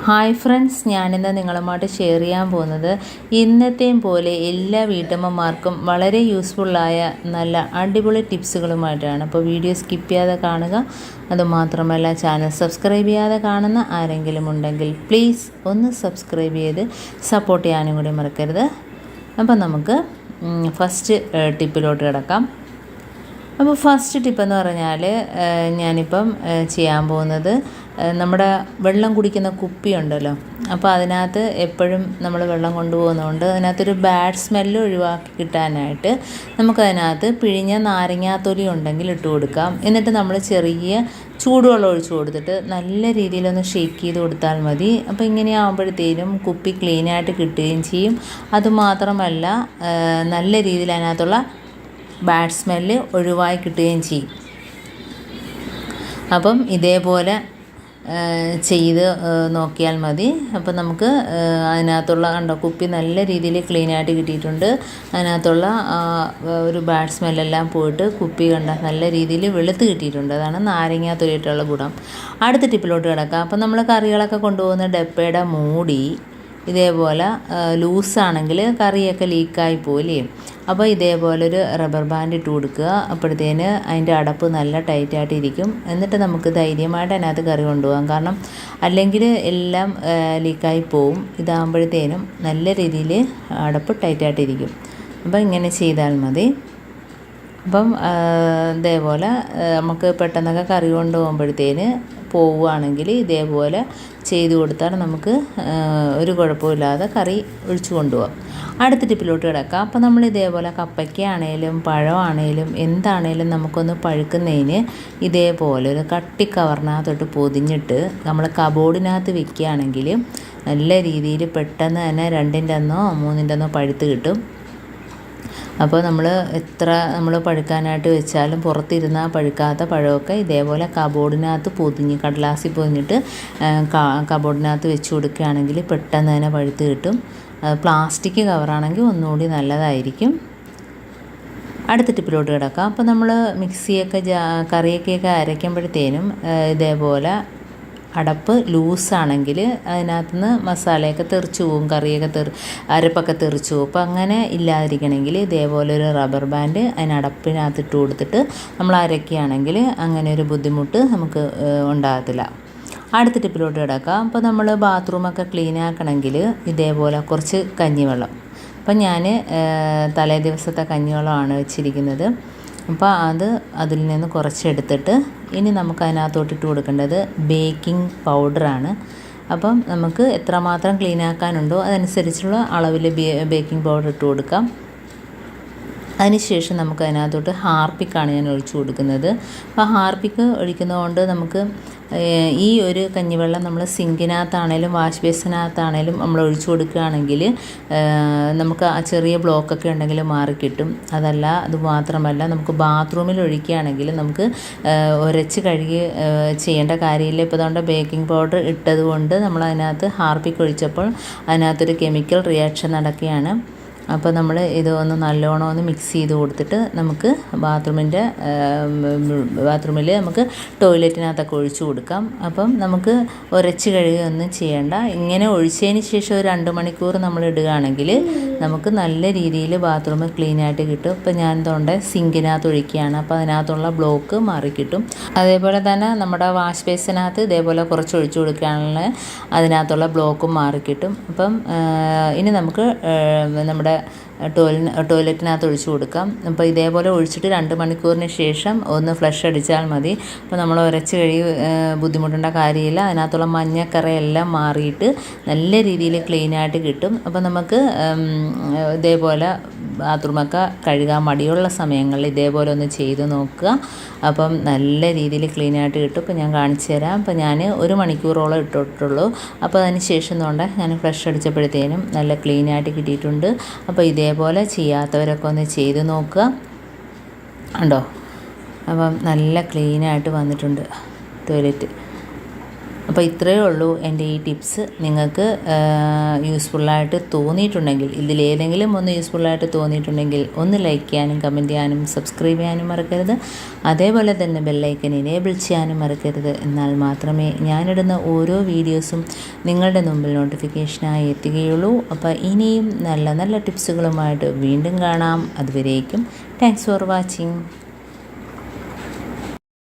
Hi friends, ഞാനിന്ന് നിങ്ങളുമായിട്ട് share ചെയ്യാൻ പോകുന്നത് ഇന്നത്തെയും പോലെ എല്ലാ വീട്ടമ്മമാർക്കും വളരെ യൂസ്ഫുള്ളായ നല്ല അടിപൊളി ടിപ്സുകളുമായിട്ടാണ്. അപ്പോൾ വീഡിയോ സ്കിപ്പ് ചെയ്യാതെ കാണുക. അതുമാത്രമല്ല, ചാനൽ സബ്സ്ക്രൈബ് ചെയ്യാതെ കാണുന്ന ആരെങ്കിലും ഉണ്ടെങ്കിൽ പ്ലീസ് ഒന്ന് സബ്സ്ക്രൈബ് ചെയ്ത് സപ്പോർട്ട് ചെയ്യാനും കൂടി മറക്കരുത്. അപ്പോൾ നമുക്ക് ഫസ്റ്റ് ടിപ്പിലോട്ട് കിടക്കാം. അപ്പോൾ ഫസ്റ്റ് ടിപ്പെന്ന് പറഞ്ഞാൽ ഞാനിപ്പം ചെയ്യാൻ പോകുന്നത്, നമ്മുടെ വെള്ളം കുടിക്കുന്ന കുപ്പി ഉണ്ടല്ലോ, അപ്പോൾ അതിനകത്ത് എപ്പോഴും നമ്മൾ വെള്ളം കൊണ്ടുപോകുന്നതുകൊണ്ട് അതിനകത്തൊരു ബാഡ് സ്മെല്ല് ഒഴിവാക്കി കിട്ടാനായിട്ട് നമുക്കതിനകത്ത് പിഴിഞ്ഞ നാരങ്ങാത്തൊലി ഉണ്ടെങ്കിൽ ഇട്ട് കൊടുക്കാം. എന്നിട്ട് നമ്മൾ ചെറിയ ചൂടുവെള്ളം ഒഴിച്ച് കൊടുത്തിട്ട് നല്ല രീതിയിലൊന്ന് ഷേക്ക് ചെയ്ത് കൊടുത്താൽ മതി. അപ്പോൾ ഇങ്ങനെ ആകുമ്പോഴത്തേനും കുപ്പി ക്ലീനായിട്ട് കിട്ടുകയും ചെയ്യും. അതുമാത്രമല്ല, നല്ല രീതിയിൽ അതിനകത്തുള്ള ബാഡ് സ്മെല്ല് ഒഴിവായി കിട്ടുകയും ചെയ്യും. അപ്പം ഇതേപോലെ ചെയ്ത് നോക്കിയാൽ മതി. അപ്പം നമുക്ക് അതിനകത്തുള്ള കുപ്പി നല്ല രീതിയിൽ ക്ലീനായിട്ട് കിട്ടിയിട്ടുണ്ട്. അതിനകത്തുള്ള ഒരു ബാഡ് സ്മെല്ലെല്ലാം പോയിട്ട് കുപ്പി നല്ല രീതിയിൽ വെളുത്ത് കിട്ടിയിട്ടുണ്ട്. അതാണ് നാരങ്ങ തൊലിയിട്ടുള്ള ഗുണം. അടുത്ത ടിപ്പിലോട്ട് കിടക്കാം. അപ്പം നമ്മൾ കറികളൊക്കെ കൊണ്ടുപോകുന്ന ഡപ്പയുടെ മൂടി ഇതേപോലെ ലൂസാണെങ്കിൽ കറിയൊക്കെ ലീക്കായി പോലെ. അപ്പോൾ ഇതേപോലൊരു റബ്ബർ ബാൻഡ് ഇട്ട് കൊടുക്കുക. അപ്പോഴത്തേന് അതിൻ്റെ അടപ്പ് നല്ല ടൈറ്റായിട്ട് ഇരിക്കും. എന്നിട്ട് നമുക്ക് ധൈര്യമായിട്ട് അതിനകത്ത് കറി കൊണ്ടുപോകാം. കാരണം അല്ലെങ്കിൽ എല്ലാം ലീക്കായി പോവും. ഇതാകുമ്പോഴത്തേനും നല്ല രീതിയിൽ അടപ്പ് ടൈറ്റായിട്ടിരിക്കും. അപ്പോൾ ഇങ്ങനെ ചെയ്താൽ മതി. അപ്പം ഇതേപോലെ നമുക്ക് പെട്ടെന്നൊക്കെ കറി കൊണ്ടുപോകുമ്പോഴത്തേന് പോവുകയാണെങ്കിൽ ഇതേപോലെ ചെയ്ത് കൊടുത്താൽ നമുക്ക് ഒരു കുഴപ്പമില്ലാതെ കറി ഒഴിച്ചു കൊണ്ടുപോകാം. അടുത്ത ടിപ്പിലോട്ട് കിടക്കാം. അപ്പോൾ നമ്മൾ ഇതേപോലെ കപ്പയ്ക്കാണേലും പഴമാണേലും എന്താണേലും നമുക്കൊന്ന് പഴുക്കുന്നതിന് ഇതേപോലെ ഒരു കട്ടി കവറിനകത്തോട്ട് പൊതിഞ്ഞിട്ട് നമ്മൾ കബോർഡിനകത്ത് വെക്കുകയാണെങ്കിൽ നല്ല രീതിയിൽ പെട്ടെന്ന് തന്നെ 2-ൻ്റെന്നോ 3-ൻ്റെന്നോ പഴുത്ത് കിട്ടും. അപ്പോൾ എത്ര നമ്മൾ പഴുക്കാനായിട്ട് വെച്ചാലും പുറത്തിരുന്നാൽ പഴുക്കാത്ത പഴമൊക്കെ ഇതേപോലെ കബോർഡിനകത്ത് പൊതിഞ്ഞ് കടലാസിൽ പൊതിഞ്ഞിട്ട് കബോർഡിനകത്ത് വെച്ച് കൊടുക്കുകയാണെങ്കിൽ പെട്ടെന്ന് തന്നെ പഴുത്ത് കിട്ടും. പ്ലാസ്റ്റിക് കവറാണെങ്കിൽ ഒന്നുകൂടി നല്ലതായിരിക്കും. അടുത്ത ടിപ്പിലോട്ട് കിടക്കാം. അപ്പോൾ നമ്മൾ മിക്സിയൊക്കെ കറിയൊക്കെയൊക്കെ അരയ്ക്കുമ്പോഴത്തേനും ഇതേപോലെ അടപ്പ് ലൂസാണെങ്കിൽ അതിനകത്തുനിന്ന് മസാലയൊക്കെ തെറിച്ച് പോവും, കറിയൊക്കെ അരപ്പൊക്കെ തെറിച്ച് പോവും. അപ്പോൾ അങ്ങനെ ഇല്ലാതിരിക്കണമെങ്കിൽ ഇതേപോലെ ഒരു റബ്ബർ ബാൻഡ് അതിനടപ്പിനകത്ത് ഇട്ട് കൊടുത്തിട്ട് നമ്മൾ അരയ്ക്കുകയാണെങ്കിൽ അങ്ങനെ ഒരു ബുദ്ധിമുട്ട് നമുക്ക് ഉണ്ടാകത്തില്ല. അടുത്ത ടിപ്പിലോട്ട് കിടക്കാം. അപ്പോൾ നമ്മൾ ബാത്റൂമൊക്കെ ക്ലീൻ ആക്കണമെങ്കിൽ ഇതേപോലെ കുറച്ച് കഞ്ഞിവെള്ളം. അപ്പം ഞാൻ തലേ ദിവസത്തെ കഞ്ഞിവെള്ളമാണ് വെച്ചിരിക്കുന്നത്. അപ്പോൾ അതിൽ നിന്ന് കുറച്ചെടുത്തിട്ട് ഇനി നമുക്ക് അതിനകത്തോട്ടിട്ട് കൊടുക്കേണ്ടത് ബേക്കിംഗ് പൗഡറാണ്. അപ്പം നമുക്ക് എത്രമാത്രം ക്ലീൻ ആക്കാനുണ്ടോ അതനുസരിച്ചുള്ള അളവിൽ ബേക്കിംഗ് പൗഡർ ഇട്ട് കൊടുക്കാം. അതിനുശേഷം നമുക്ക് അതിനകത്തോട്ട് ഹാർപ്പിക്കാണ് ഞാൻ ഒഴിച്ചു കൊടുക്കുന്നത്. അപ്പോൾ ഹാർപ്പിക്ക് ഒഴിക്കുന്നതുകൊണ്ട് നമുക്ക് ഈ ഒരു കഞ്ഞിവെള്ളം നമ്മൾ സിങ്കിനകത്താണേലും വാഷ് ബേസിനകത്താണേലും നമ്മൾ ഒഴിച്ചു കൊടുക്കുകയാണെങ്കിൽ നമുക്ക് ആ ചെറിയ ബ്ലോക്കൊക്കെ ഉണ്ടെങ്കിൽ മാറിക്കിട്ടും. അതുമാത്രമല്ല, നമുക്ക് ബാത്റൂമിൽ ഒഴിക്കുകയാണെങ്കിൽ നമുക്ക് ഉരച്ച് കഴുകി ചെയ്യേണ്ട കാര്യമില്ല. ഇപ്പോൾ അതുകൊണ്ട് ബേക്കിംഗ് പൗഡർ ഇട്ടതുകൊണ്ട് നമ്മൾ അതിനകത്ത് ഹാർപ്പിക്ക് ഒഴിച്ചപ്പോൾ അതിനകത്തൊരു കെമിക്കൽ റിയാക്ഷൻ നടക്കുകയാണ്. അപ്പോൾ നമ്മൾ ഇത് നല്ലോണം മിക്സ് ചെയ്ത് കൊടുത്തിട്ട് നമുക്ക് ബാത്റൂമിൽ നമുക്ക് ടോയ്ലറ്റിനകത്തൊക്കെ ഒഴിച്ചു കൊടുക്കാം. അപ്പം നമുക്ക് ഉരച്ച് കഴുകുകയൊന്നും ചെയ്യേണ്ട. ഇങ്ങനെ ഒഴിച്ചതിന് ശേഷം ഒരു 2 മണിക്കൂർ നമ്മൾ ഇടുകയാണെങ്കിൽ നമുക്ക് നല്ല രീതിയിൽ ബാത്റൂം ക്ലീനായിട്ട് കിട്ടും. ഇപ്പം ഞാൻ സിങ്കിനകത്ത് ഒഴിക്കുകയാണ്. അപ്പോൾ അതിനകത്തുള്ള ബ്ലോക്ക് മാറിക്കിട്ടും. അതേപോലെ തന്നെ നമ്മുടെ വാഷ് ബേസിനകത്ത് ഇതേപോലെ കുറച്ച് ഒഴിച്ചു കൊടുക്കുകയാണെങ്കിൽ അതിനകത്തുള്ള ബ്ലോക്കും മാറിക്കിട്ടും. അപ്പം ഇനി നമുക്ക് നമ്മുടെ ടോയ്ലറ്റിനകത്ത് ഒഴിച്ചു കൊടുക്കാം. അപ്പോൾ ഇതേപോലെ ഒഴിച്ചിട്ട് 2 മണിക്കൂറിന് ശേഷം ഒന്ന് ഫ്ലഷ് അടിച്ചാൽ മതി. അപ്പോൾ നമ്മൾ ഉരച്ച് കഴുകി ബുദ്ധിമുട്ടേണ്ട കാര്യമില്ല. അതിനകത്തുള്ള മഞ്ഞക്കറയെല്ലാം മാറിയിട്ട് നല്ല രീതിയിൽ ക്ലീനായിട്ട് കിട്ടും. അപ്പോൾ നമുക്ക് ഇതേപോലെ ബാത്റൂമൊക്കെ കഴുകാൻ മടിയുള്ള സമയങ്ങളിൽ ഇതേപോലെ ഒന്ന് ചെയ്ത് നോക്കുക. അപ്പം നല്ല രീതിയിൽ ക്ലീനായിട്ട് കിട്ടും. ഇപ്പോൾ ഞാൻ കാണിച്ചു തരാം. അപ്പോൾ ഞാൻ 1 മണിക്കൂറോളം ഇട്ടിട്ടുള്ളൂ. അപ്പോൾ അതിന് ശേഷം ഞാൻ ഫ്ലഷ് അടിച്ചപ്പോഴത്തേനും നല്ല ക്ലീനായിട്ട് കിട്ടിയിട്ടുണ്ട്. അപ്പോൾ ഇതേപോലെ ചെയ്യാത്തവരൊക്കെ ഒന്ന് ചെയ്ത് നോക്കുക. ഉണ്ടോ? അപ്പം നല്ല ക്ലീനായിട്ട് വന്നിട്ടുണ്ട് ടോയ്ലറ്റ്. അപ്പോൾ ഇത്രയേ ഉള്ളൂ എൻ്റെ ഈ ടിപ്സ്. നിങ്ങൾക്ക് യൂസ്ഫുള്ളായിട്ട് തോന്നിയിട്ടുണ്ടെങ്കിൽ, ഇതിലേതെങ്കിലും ഒന്ന് യൂസ്ഫുള്ളായിട്ട് തോന്നിയിട്ടുണ്ടെങ്കിൽ ഒന്ന് ലൈക്ക് ചെയ്യാനും കമൻറ്റ് ചെയ്യാനും സബ്സ്ക്രൈബ് ചെയ്യാനും മറക്കരുത്. അതേപോലെ തന്നെ ബെല്ലൈക്കൻ എനേബിൾ ചെയ്യാനും മറക്കരുത്. എന്നാൽ മാത്രമേ ഞാനിടുന്ന ഓരോ വീഡിയോസും നിങ്ങളുടെ മുമ്പിൽ നോട്ടിഫിക്കേഷനായി എത്തുകയുള്ളൂ. അപ്പോൾ ഇനിയും നല്ല നല്ല ടിപ്സുകളുമായിട്ട് വീണ്ടും കാണാം. അതുവരേക്കും താങ്ക്സ് ഫോർ വാച്ചിങ്.